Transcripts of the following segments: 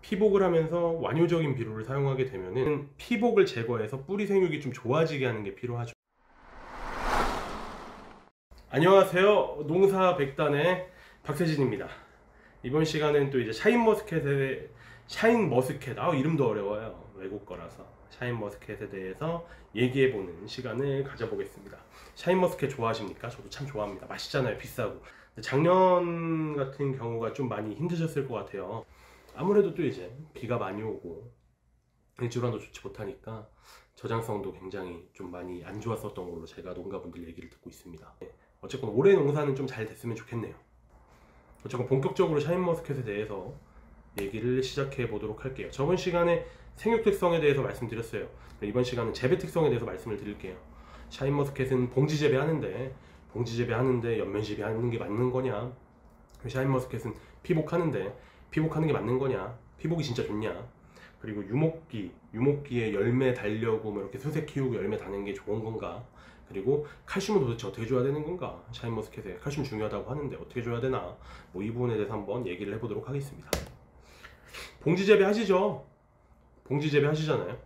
피복을 하면서 완효적인 비료를 사용하게 되면은 피복을 제거해서 뿌리 생육이 좀 좋아지게 하는 게 필요하죠. 안녕하세요. 농사 백단의 박세진입니다. 이번 시간은 또 이제 샤인머스켓, 이름도 어려워요. 외국 거라서. 샤인머스켓에 대해서 얘기해보는 시간을 가져보겠습니다. 샤인머스켓 좋아하십니까? 저도 참 좋아합니다. 맛있잖아요. 비싸고. 작년 같은 경우가 좀 많이 힘드셨을 것 같아요. 아무래도 또 이제 비가 많이 오고 일조량도 좋지 못하니까 저장성도 굉장히 좀 많이 안 좋았었던 걸로 제가 농가분들 얘기를 듣고 있습니다. 어쨌건 올해 농사는 좀 잘 됐으면 좋겠네요. 어쨌건 본격적으로 샤인머스켓에 대해서 얘기를 시작해 보도록 할게요. 저번 시간에 생육 특성에 대해서 말씀드렸어요. 이번 시간은 재배 특성에 대해서 말씀을 드릴게요. 샤인머스켓은 봉지 재배하는데 연면 재배하는 게 맞는 거냐? 샤인머스켓은 피복하는데 피복하는 게 맞는 거냐? 피복이 진짜 좋냐? 그리고 유목기에 열매 달려고 뭐 이렇게 수색 키우고 열매 다는 게 좋은 건가? 그리고 칼슘은 도대체 어떻게 줘야 되는 건가? 샤인머스켓에 칼슘 중요하다고 하는데 어떻게 줘야 되나? 뭐 이 부분에 대해서 한번 얘기를 해보도록 하겠습니다. 봉지 재배 하시죠? 봉지 재배 하시잖아요.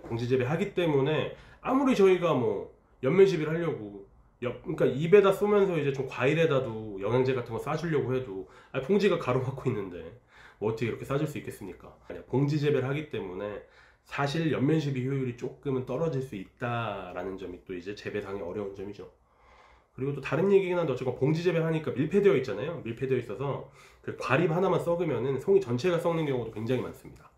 봉지 재배 하기 때문에 아무리 저희가 뭐 연면 시비를 하려고 그러니까 입에다 쏘면서 이제 좀 과일에다도 영양제 같은 거 싸주려고 해도 봉지가 가로막고 있는데 뭐 어떻게 이렇게 싸줄 수 있겠습니까? 봉지 재배를 하기 때문에 사실 연면 시비 효율이 조금은 떨어질 수 있다라는 점이 또 이제 재배상의 어려운 점이죠. 그리고 또 다른 얘기긴 한데 어쨌건 봉지 재배를 하니까 밀폐되어 있잖아요. 밀폐되어 있어서 그 과립 하나만 썩으면은 송이 전체가 썩는 경우도 굉장히 많습니다.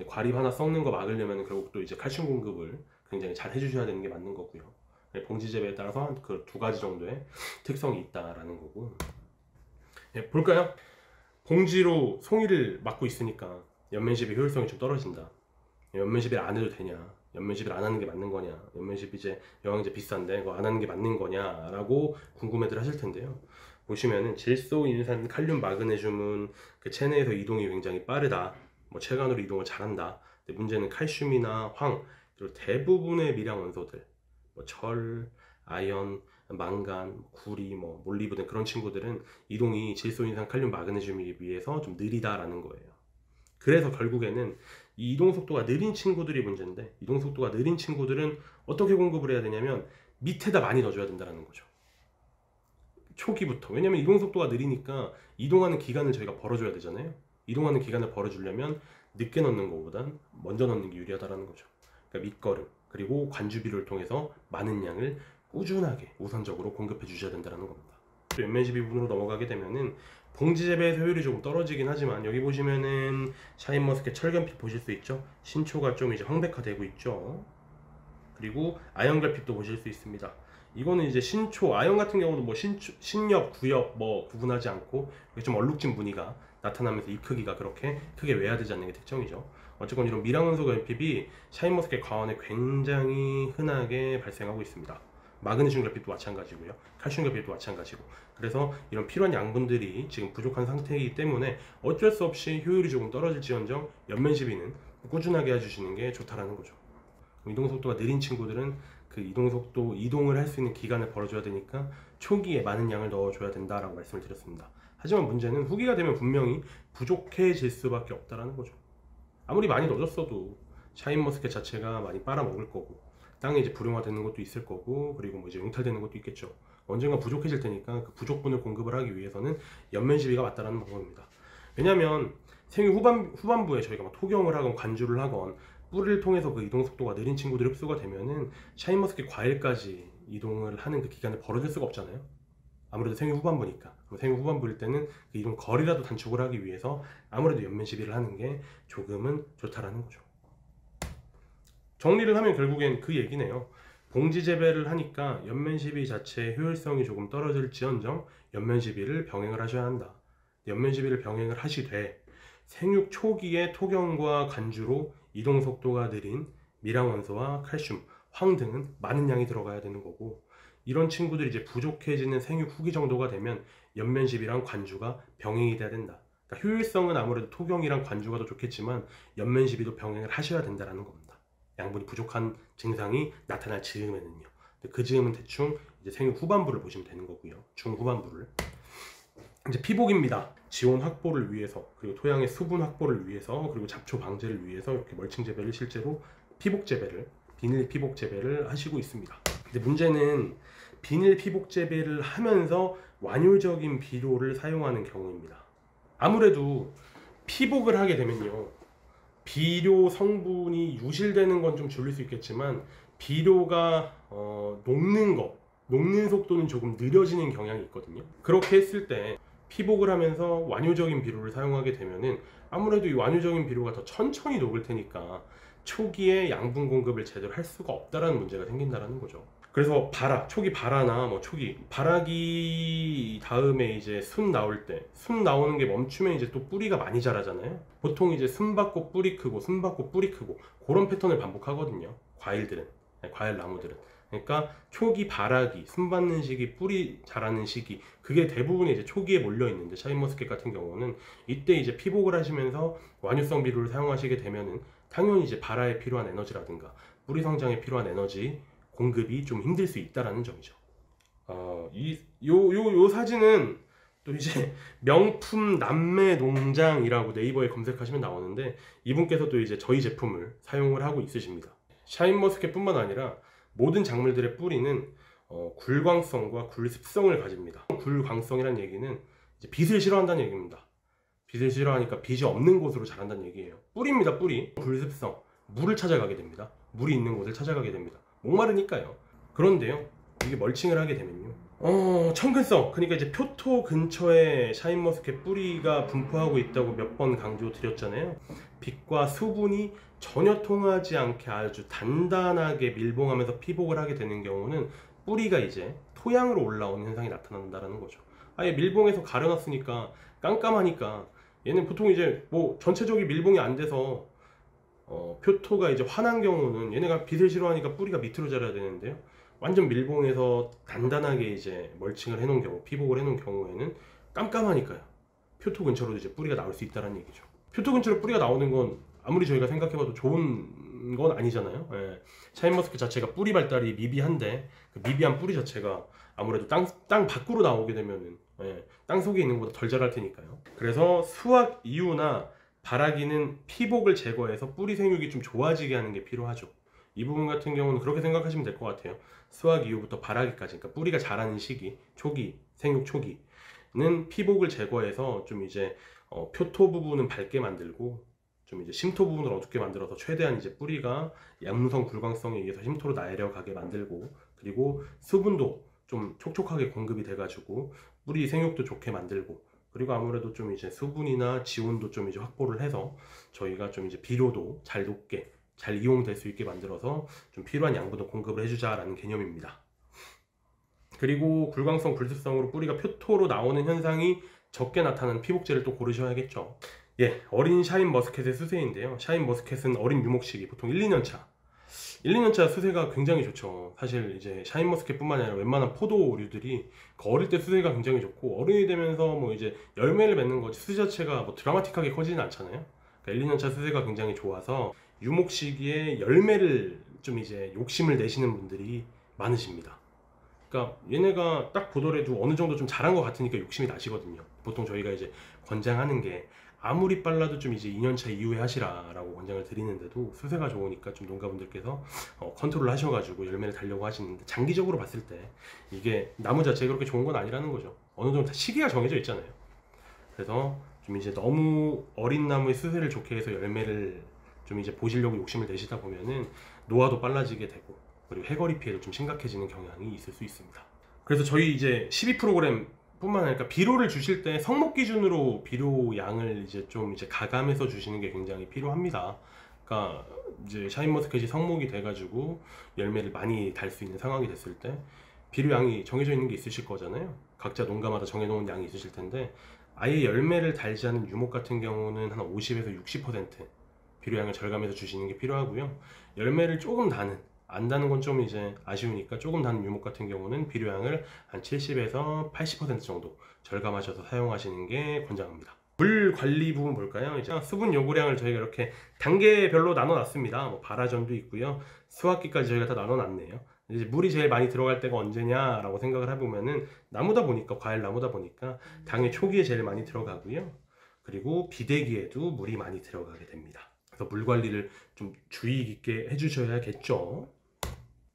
과립 하나 썩는 거 막으려면 결국 또 이제 칼슘 공급을 굉장히 잘 해주셔야 되는 게 맞는 거고요. 봉지 재배에 따라서 그 두 가지 정도의 특성이 있다라는 거고. 볼까요? 봉지로 송이를 막고 있으니까 연면 시비 효율성이 좀 떨어진다. 연면 시비를 안 해도 되냐? 연면 시비를 안 하는 게 맞는 거냐? 연면 시비 이제 영양제 비싼데 그거 안 하는 게 맞는 거냐라고 궁금해들 하실 텐데요. 보시면은 질소, 인산, 칼륨, 마그네슘은 그 체내에서 이동이 굉장히 빠르다. 뭐 체관으로 이동을 잘한다. 근데 문제는 칼슘이나 황 그리고 대부분의 미량 원소들, 뭐 철, 아연, 망간, 구리, 뭐 몰리브덴 그런 친구들은 이동이 질소, 인산, 칼륨, 마그네슘에 비해서 좀 느리다라는 거예요. 그래서 결국에는 이 이동 속도가 느린 친구들이 문제인데, 이동 속도가 느린 친구들은 어떻게 공급을 해야 되냐면 밑에다 많이 넣어줘야 된다는 거죠. 초기부터. 왜냐면 이동 속도가 느리니까 이동하는 기간을 저희가 벌어줘야 되잖아요. 이동하는 기간을 벌어주려면 늦게 넣는 것보단 먼저 넣는 게 유리하다는 거죠. 그러니까 밑거름 그리고 관주비료를 통해서 많은 양을 꾸준하게 우선적으로 공급해 주셔야 된다는 겁니다. 또 연면 시비 부분으로 넘어가게 되면은 봉지 재배에서 효율이 조금 떨어지긴 하지만 여기 보시면은 샤인머스켓 철견빛 보실 수 있죠. 신초가 좀 이제 황백화되고 있죠. 그리고 아연결핍도 보실 수 있습니다. 이거는 이제 신초, 아연 같은 경우도 뭐 신엽, 구엽 뭐 구분하지 않고 좀 얼룩진 무늬가 나타나면서 이 크기가 그렇게 크게 외야되지 않는 게 특징이죠. 어쨌건 이런 미량원소 결핍이 샤인머스켓 과원에 굉장히 흔하게 발생하고 있습니다. 마그네슘 결핍도 마찬가지고요. 칼슘 결핍도 마찬가지고. 그래서 이런 필요한 양분들이 지금 부족한 상태이기 때문에 어쩔 수 없이 효율이 조금 떨어질지언정 연면 시비는 꾸준하게 해주시는 게 좋다라는 거죠. 이동 속도가 느린 친구들은 그 이동을 할 수 있는 기간을 벌어줘야 되니까 초기에 많은 양을 넣어줘야 된다라고 말씀을 드렸습니다. 하지만 문제는 후기가 되면 분명히 부족해질 수밖에 없다라는 거죠. 아무리 많이 넣어줬어도 샤인머스켓 자체가 많이 빨아먹을 거고 땅에 이제 불용화되는 것도 있을 거고 그리고 뭐 이제 용탈되는 것도 있겠죠. 언젠가 부족해질 테니까 그 부족분을 공급을 하기 위해서는 연면 시비가 맞다라는 방법입니다. 왜냐하면 생육 후반부에 저희가 막 토경을 하건 관주를 하건 뿌리를 통해서 그 이동 속도가 느린 친구들이 흡수가 되면은 샤인머스켓 과일까지 이동을 하는 그 기간을 벌어질 수가 없잖아요. 아무래도 생육 후반부니까. 생육 후반부일 때는 그 이동 거리라도 단축을 하기 위해서 아무래도 연면 시비를 하는 게 조금은 좋다라는 거죠. 정리를 하면 결국엔 그 얘기네요. 봉지 재배를 하니까 연면 시비 자체의 효율성이 조금 떨어질지언정 연면 시비를 병행을 하셔야 한다. 연면 시비를 병행을 하시되 생육 초기에 토경과 관주로 이동 속도가 느린 미량원소와 칼슘, 황 등은 많은 양이 들어가야 되는 거고, 이런 친구들이 이제 부족해지는 생육 후기 정도가 되면 연면 시비랑 관주가 병행이 돼야 된다. 그러니까 효율성은 아무래도 토경이랑 관주가 더 좋겠지만 연면 시비도 병행을 하셔야 된다는 겁니다. 양분이 부족한 증상이 나타날 즈음에는요. 그 즈음은 대충 이제 생육 후반부를 보시면 되는 거고요. 중후반부를. 이제 피복입니다. 지온 확보를 위해서, 그리고 토양의 수분 확보를 위해서, 그리고 잡초 방제를 위해서 이렇게 멀칭 재배를 실제로 피복 재배를, 비닐 피복 재배를 하시고 있습니다. 근데 문제는 비닐 피복 재배를 하면서 완효적인 비료를 사용하는 경우입니다. 아무래도 피복을 하게 되면요, 비료 성분이 유실되는 건 좀 줄일 수 있겠지만 비료가 녹는 속도는 조금 느려지는 경향이 있거든요. 그렇게 했을 때 피복을 하면서 완효적인 비료를 사용하게 되면은 아무래도 이 완효적인 비료가 더 천천히 녹을 테니까 초기에 양분 공급을 제대로 할 수가 없다라는 문제가 생긴다라는 거죠. 그래서 초기 발화나 초기 발화기 다음에 이제 순 나올 때, 순 나오는 게 멈추면 이제 또 뿌리가 많이 자라잖아요. 보통 이제 순 받고 뿌리 크고, 순 받고 뿌리 크고, 그런 패턴을 반복하거든요, 과일 나무들은. 그러니까 초기 발화기, 순 받는 시기, 뿌리 자라는 시기, 그게 대부분이 이제 초기에 몰려 있는데, 샤인머스켓 같은 경우는 이때 이제 피복을 하시면서 완효성 비료를 사용하시게 되면은 당연히 이제 발화에 필요한 에너지라든가 뿌리 성장에 필요한 에너지 공급이 좀 힘들 수 있다라는 점이죠. 요 사진은 또 이제 명품 남매 농장이라고 네이버에 검색하시면 나오는데, 이분께서도 이제 저희 제품을 사용을 하고 있으십니다. 샤인머스켓뿐만 아니라 모든 작물들의 뿌리는 굴광성과 굴습성을 가집니다. 굴광성이란 얘기는 이제 빛을 싫어한다는 얘기입니다. 빛을 싫어하니까 빛이 없는 곳으로 자란다는 얘기예요. 뿌리입니다, 뿌리. 굴습성, 물을 찾아가게 됩니다. 물이 있는 곳을 찾아가게 됩니다. 목마르니까요. 그런데요, 이게 멀칭을 하게 되면요, 청근성, 그러니까 이제 표토 근처에 샤인머스켓 뿌리가 분포하고 있다고 몇 번 강조드렸잖아요. 빛과 수분이 전혀 통하지 않게 아주 단단하게 밀봉하면서 피복을 하게 되는 경우는 뿌리가 이제 토양으로 올라오는 현상이 나타난다는 거죠. 아예 밀봉해서 가려놨으니까 깜깜하니까 얘는 보통 이제 전체적인 밀봉이 안 돼서 표토가 이제 환한 경우는 얘네가 빛을 싫어하니까 뿌리가 밑으로 자라야 되는데요, 완전 밀봉해서 단단하게 이제 멀칭을 해놓은 경우, 피복을 해놓은 경우에는 깜깜하니까요, 표토 근처로 이제 뿌리가 나올 수 있다는 얘기죠. 표토 근처로 뿌리가 나오는 건 아무리 저희가 생각해봐도 좋은 건 아니잖아요. 예. 샤인머스켓 자체가 뿌리 발달이 미비한데 그 미비한 뿌리 자체가 아무래도 땅 밖으로 나오게 되면은 땅 속에 있는 것보다 덜 자랄 테니까요. 그래서 수확 이후나 발화기는 피복을 제거해서 뿌리 생육이 좀 좋아지게 하는 게 필요하죠. 이 부분 같은 경우는 그렇게 생각하시면 될 것 같아요. 수확 이후부터 발화기까지, 그러니까 뿌리가 자라는 시기, 생육 초기는 피복을 제거해서 좀 이제 표토 부분은 밝게 만들고 좀 이제 심토 부분을 어둡게 만들어서 최대한 이제 뿌리가 양무성 굴광성에 의해서 심토로 내려가게 만들고, 그리고 수분도 좀 촉촉하게 공급이 돼가지고 뿌리 생육도 좋게 만들고, 그리고 아무래도 좀 이제 수분이나 지온도 좀 이제 확보를 해서 저희가 좀 이제 비료도 잘 녹게, 잘 이용될 수 있게 만들어서 좀 필요한 양분을 공급을 해주자라는 개념입니다. 그리고 굴광성, 굴습성으로 뿌리가 표토로 나오는 현상이 적게 나타나는 피복제를 또 고르셔야겠죠. 예, 어린 샤인머스켓의 수세인데요. 샤인머스켓은 어린 유목 시기, 보통 1, 2년차. 1, 2년차 수세가 굉장히 좋죠. 사실 이제 샤인머스켓뿐만 아니라 웬만한 포도류들이 어릴 때 수세가 굉장히 좋고, 어른이 되면서 이제 열매를 맺는 거지 수세 자체가 드라마틱하게 커지진 않잖아요. 그러니까 1, 2년차 수세가 굉장히 좋아서 유목 시기에 열매를 좀 이제 욕심을 내시는 분들이 많으십니다. 그러니까 얘네가 딱 보더라도 어느 정도 좀 자란 것 같으니까 욕심이 나시거든요. 보통 저희가 이제 권장하는 게 아무리 빨라도 좀 이제 2년차 이후에 하시라라고 권장을 드리는데도 수세가 좋으니까 좀 농가분들께서 컨트롤 하셔가지고 열매를 달려고 하시는데, 장기적으로 봤을 때 이게 나무 자체가 그렇게 좋은 건 아니라는 거죠. 어느 정도 다 시기가 정해져 있잖아요. 그래서 좀 이제 너무 어린 나무의 수세를 좋게 해서 열매를 좀 이제 보시려고 욕심을 내시다 보면은 노화도 빨라지게 되고, 그리고 해거리 피해도 좀 심각해지는 경향이 있을 수 있습니다. 그래서 저희 이제 12 프로그램 뿐만 아니라 비료를 주실 때 성목 기준으로 비료 양을 이제 좀 이제 가감해서 주시는 게 굉장히 필요합니다. 그러니까 이제 샤인머스켓이 성목이 돼가지고 열매를 많이 달 수 있는 상황이 됐을 때 비료 양이 정해져 있는 게 있으실 거잖아요. 각자 농가마다 정해놓은 양이 있으실 텐데, 아예 열매를 달지 않은 유목 같은 경우는 한 50에서 60% 비료양을 절감해서 주시는 게 필요하고요. 열매를 조금 안 다는 건 좀 이제 아쉬우니까 조금 다는 유목 같은 경우는 비료양을 한 70에서 80% 정도 절감하셔서 사용하시는 게 권장합니다. 물 관리 부분 볼까요? 이제 수분 요구량을 저희가 이렇게 단계별로 나눠 놨습니다. 발화전도 있고요, 수확기까지 저희가 다 나눠 놨네요. 이제 물이 제일 많이 들어갈 때가 언제냐라고 생각을 해보면은 나무다 보니까, 과일 나무다 보니까 당연히 초기에 제일 많이 들어가고요. 그리고 비대기에도 물이 많이 들어가게 됩니다. 그래서 물 관리를 좀 주의 깊게 해주셔야겠죠.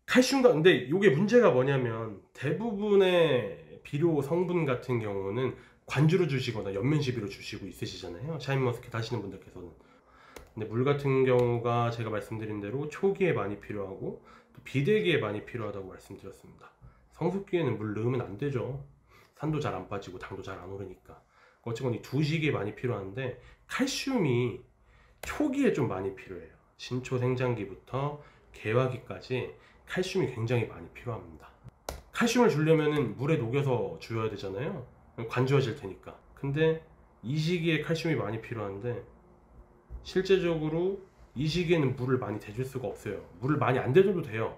칼슘과, 근데 이게 문제가 뭐냐면 대부분의 비료 성분 같은 경우는 관주로 주시거나 연면 시비로 주시고 있으시잖아요, 샤인머스켓 하시는 분들께서는. 근데 물 같은 경우가 제가 말씀드린 대로 초기에 많이 필요하고 또 비대기에 많이 필요하다고 말씀드렸습니다. 성숙기에는 물 넣으면 안 되죠. 산도 잘 안 빠지고 당도 잘 안 오르니까. 어쨌건 이 두 시기에 많이 필요한데 칼슘이 초기에 좀 많이 필요해요. 신초 생장기부터 개화기까지 칼슘이 굉장히 많이 필요합니다. 칼슘을 주려면은 물에 녹여서 줘야 되잖아요, 관주어질 테니까. 근데 이 시기에 칼슘이 많이 필요한데 실제적으로 이 시기에는 물을 많이 대줄 수가 없어요. 물을 많이 안 대줘도 돼요,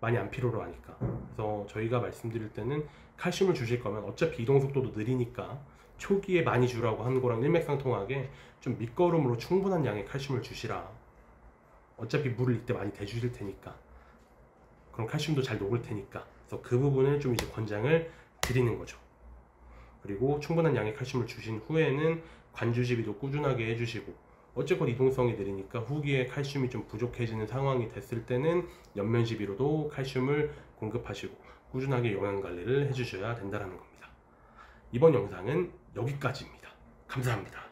많이 안 필요로 하니까. 그래서 저희가 말씀드릴 때는 칼슘을 주실 거면 어차피 이동 속도도 느리니까 초기에 많이 주라고 한 거랑 일맥상통하게 좀 밑거름으로 충분한 양의 칼슘을 주시라. 어차피 물을 이때 많이 대주실 테니까, 그럼 칼슘도 잘 녹을 테니까. 그래서 그 부분을 좀 이제 권장을 드리는 거죠. 그리고 충분한 양의 칼슘을 주신 후에는 관주 시비도 꾸준하게 해주시고, 어쨌건 이동성이 느리니까 후기에 칼슘이 좀 부족해지는 상황이 됐을 때는 연면 시비로도 칼슘을 공급하시고 꾸준하게 영양 관리를 해주셔야 된다는 겁니다. 이번 영상은 여기까지입니다. 감사합니다.